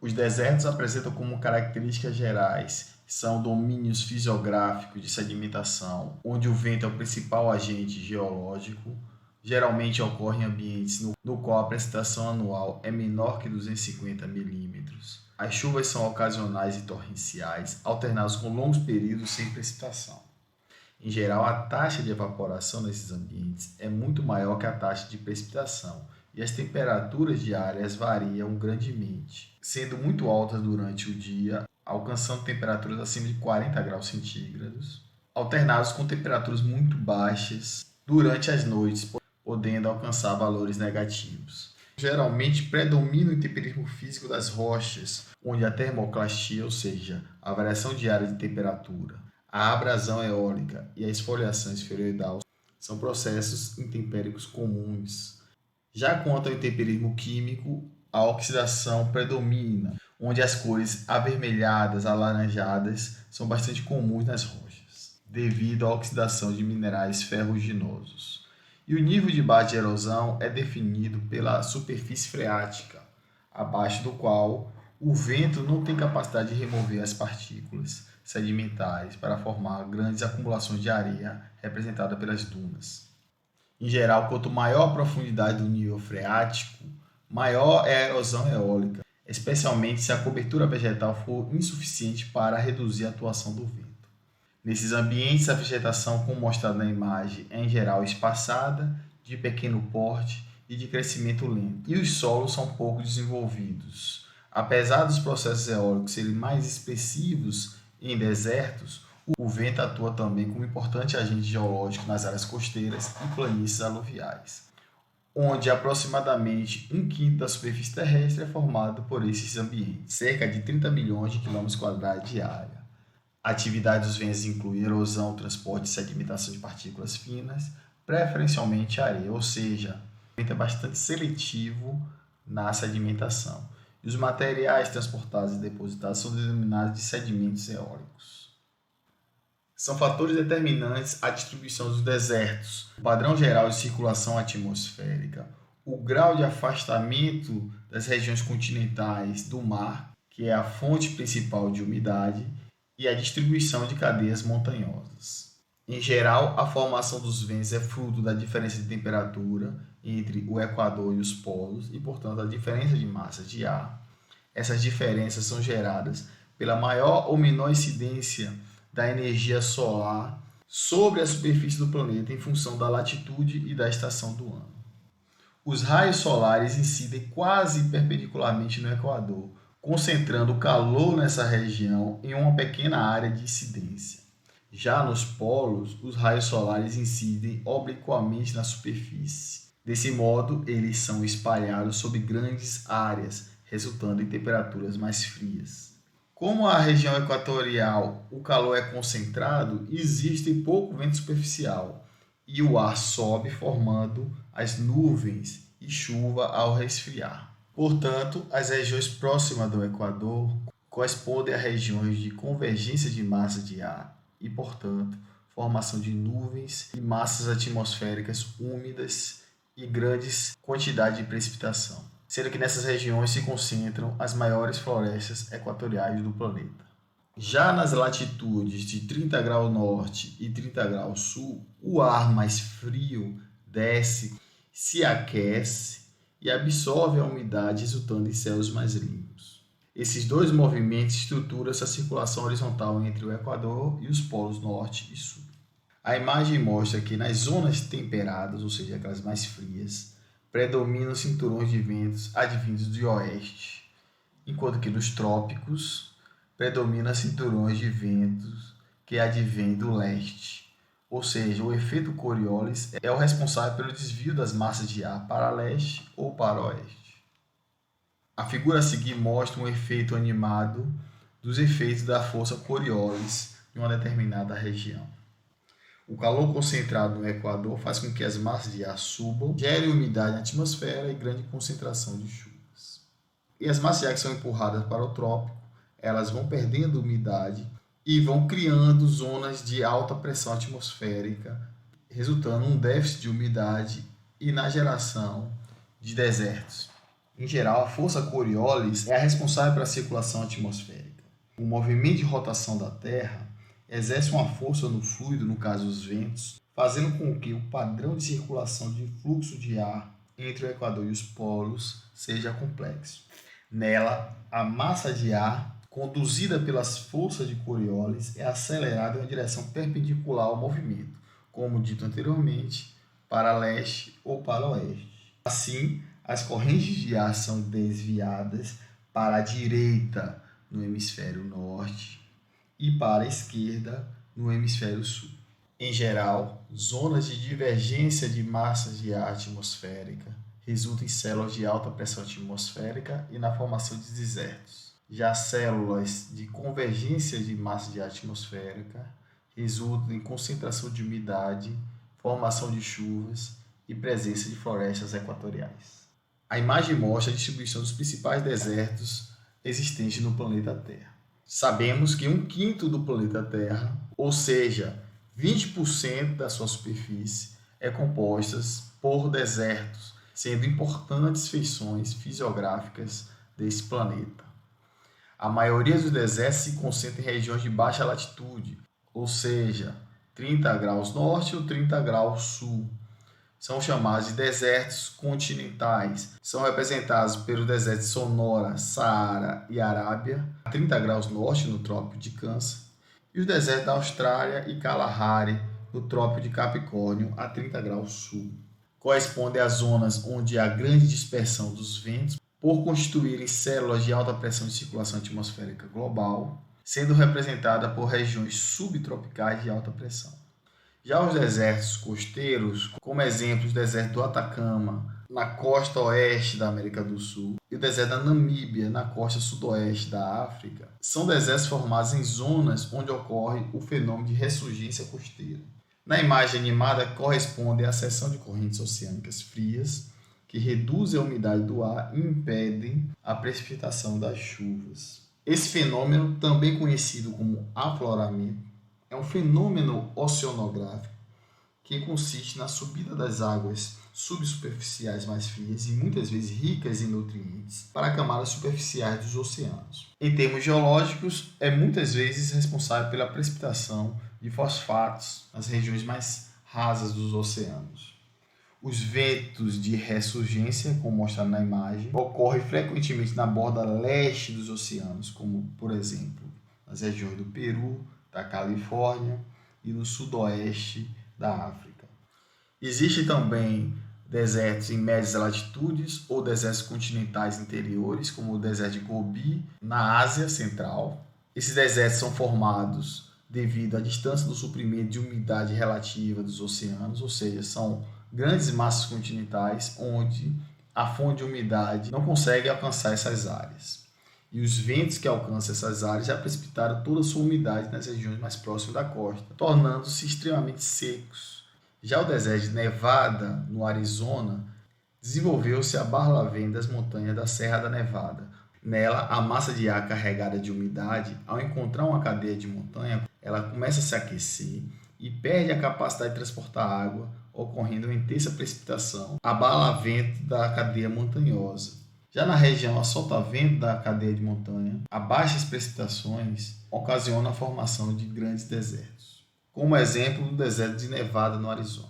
Os desertos apresentam como características gerais são domínios fisiográficos de sedimentação, onde o vento é o principal agente geológico. Geralmente ocorre em ambientes no qual a precipitação anual é menor que 250 milímetros. As chuvas são ocasionais e torrenciais, alternadas com longos períodos sem precipitação. Em geral, a taxa de evaporação nesses ambientes é muito maior que a taxa de precipitação, e as temperaturas diárias variam grandemente, sendo muito altas durante o dia, alcançando temperaturas acima de 40 graus centígrados, alternados com temperaturas muito baixas durante as noites, podendo alcançar valores negativos. Geralmente predomina o intemperismo físico das rochas, onde a termoclastia, ou seja, a variação diária de temperatura, a abrasão eólica e a esfoliação esferoidal são processos intempéricos comuns. Já quanto ao intemperismo químico, a oxidação predomina, onde as cores avermelhadas, alaranjadas são bastante comuns nas rochas, devido à oxidação de minerais ferruginosos. E o nível de base de erosão é definido pela superfície freática, abaixo do qual o vento não tem capacidade de remover as partículas sedimentares para formar grandes acumulações de areia representada pelas dunas. Em geral, quanto maior a profundidade do nível freático, maior é a erosão eólica, especialmente se a cobertura vegetal for insuficiente para reduzir a atuação do vento. Nesses ambientes, a vegetação, como mostrado na imagem, é em geral espaçada, de pequeno porte e de crescimento lento, e os solos são pouco desenvolvidos. Apesar dos processos eólicos serem mais expressivos em desertos, o vento atua também como importante agente geológico nas áreas costeiras e planícies aluviais, onde aproximadamente um quinto da superfície terrestre é formado por esses ambientes, cerca de 30 milhões de quilômetros quadrados de área. A atividade dos ventos inclui erosão, transporte e sedimentação de partículas finas, preferencialmente areia, ou seja, o vento é bastante seletivo na sedimentação. E os materiais transportados e depositados são denominados de sedimentos eólicos. São fatores determinantes a distribuição dos desertos, o padrão geral de circulação atmosférica, o grau de afastamento das regiões continentais do mar, que é a fonte principal de umidade, e a distribuição de cadeias montanhosas. Em geral, a formação dos ventos é fruto da diferença de temperatura entre o Equador e os polos e, portanto, a diferença de massa de ar. Essas diferenças são geradas pela maior ou menor incidência da energia solar sobre a superfície do planeta em função da latitude e da estação do ano. Os raios solares incidem quase perpendicularmente no Equador, concentrando o calor nessa região em uma pequena área de incidência. Já nos polos, os raios solares incidem obliquamente na superfície. Desse modo, eles são espalhados sobre grandes áreas, resultando em temperaturas mais frias. Como a região equatorial o calor é concentrado, existe pouco vento superficial e o ar sobe formando as nuvens e chuva ao resfriar. Portanto, as regiões próximas do Equador correspondem a regiões de convergência de massa de ar e, portanto, formação de nuvens e massas atmosféricas úmidas e grandes quantidades de precipitação, sendo que nessas regiões se concentram as maiores florestas equatoriais do planeta. Já nas latitudes de 30 graus norte e 30 graus sul, o ar mais frio desce, se aquece e absorve a umidade, resultando em céus mais limpos. Esses dois movimentos estruturam essa circulação horizontal entre o Equador e os polos norte e sul. A imagem mostra que nas zonas temperadas, ou seja, aquelas mais frias, predominam cinturões de ventos advindos do oeste, enquanto que nos trópicos predominam cinturões de ventos que advêm do leste. Ou seja, o efeito Coriolis é o responsável pelo desvio das massas de ar para leste ou para oeste. A figura a seguir mostra um efeito animado dos efeitos da força Coriolis em uma determinada região. O calor concentrado no Equador faz com que as massas de ar subam, gerem umidade na atmosfera e grande concentração de chuvas. E as massas de ar que são empurradas para o trópico, elas vão perdendo umidade e vão criando zonas de alta pressão atmosférica, resultando em um déficit de umidade e na geração de desertos. Em geral, a força Coriolis é a responsável pela circulação atmosférica. O movimento de rotação da Terra exerce uma força no fluido, no caso os ventos, fazendo com que o padrão de circulação de fluxo de ar entre o Equador e os polos seja complexo. Nela, a massa de ar, conduzida pelas forças de Coriolis, é acelerada em uma direção perpendicular ao movimento, como dito anteriormente, para leste ou para oeste. Assim, as correntes de ar são desviadas para a direita no hemisfério norte e para a esquerda no hemisfério sul. Em geral, zonas de divergência de massas de ar atmosférica resultam em células de alta pressão atmosférica e na formação de desertos. Já células de convergência de massa de ar atmosférica resultam em concentração de umidade, formação de chuvas e presença de florestas equatoriais. A imagem mostra a distribuição dos principais desertos existentes no planeta Terra. Sabemos que 1/5 do planeta Terra, ou seja, 20% da sua superfície, é composta por desertos, sendo importantes feições fisiográficas desse planeta. A maioria dos desertos se concentra em regiões de baixa latitude, ou seja, 30 graus norte ou 30 graus sul. São chamados de desertos continentais. São representados pelos desertos de Sonora, Saara e Arábia, a 30 graus norte no Trópico de Câncer, e os desertos da Austrália e Kalahari, no Trópico de Capricórnio, a 30 graus sul. Correspondem às zonas onde há grande dispersão dos ventos, por constituírem células de alta pressão de circulação atmosférica global, sendo representada por regiões subtropicais de alta pressão. Já os desertos costeiros, como exemplos o deserto do Atacama, na costa oeste da América do Sul, e o deserto da Namíbia, na costa sudoeste da África, são desertos formados em zonas onde ocorre o fenômeno de ressurgência costeira. Na imagem animada corresponde à seção de correntes oceânicas frias, que reduzem a umidade do ar e impedem a precipitação das chuvas. Esse fenômeno, também conhecido como afloramento, é um fenômeno oceanográfico que consiste na subida das águas subsuperficiais mais frias e muitas vezes ricas em nutrientes para camadas superficiais dos oceanos. Em termos geológicos, é muitas vezes responsável pela precipitação de fosfatos nas regiões mais rasas dos oceanos. Os ventos de ressurgência, como mostrado na imagem, ocorrem frequentemente na borda leste dos oceanos, como, por exemplo, nas regiões do Peru, da Califórnia e no sudoeste da África. Existem também desertos em médias latitudes ou desertos continentais interiores, como o deserto de Gobi, na Ásia Central. Esses desertos são formados devido à distância do suprimento de umidade relativa dos oceanos, ou seja, são grandes massas continentais onde a fonte de umidade não consegue alcançar essas áreas. E os ventos que alcançam essas áreas já precipitaram toda a sua umidade nas regiões mais próximas da costa, tornando-se extremamente secos. Já o deserto de Nevada, no Arizona, desenvolveu-se a barlavento das montanhas da Serra da Nevada. Nela, a massa de ar carregada de umidade, ao encontrar uma cadeia de montanha, ela começa a se aquecer e perde a capacidade de transportar água, ocorrendo uma intensa precipitação, a barlavento da cadeia montanhosa. Já na região a solta-vento da cadeia de montanha, a baixas precipitações ocasionam a formação de grandes desertos, como exemplo do deserto de Nevada no Arizona.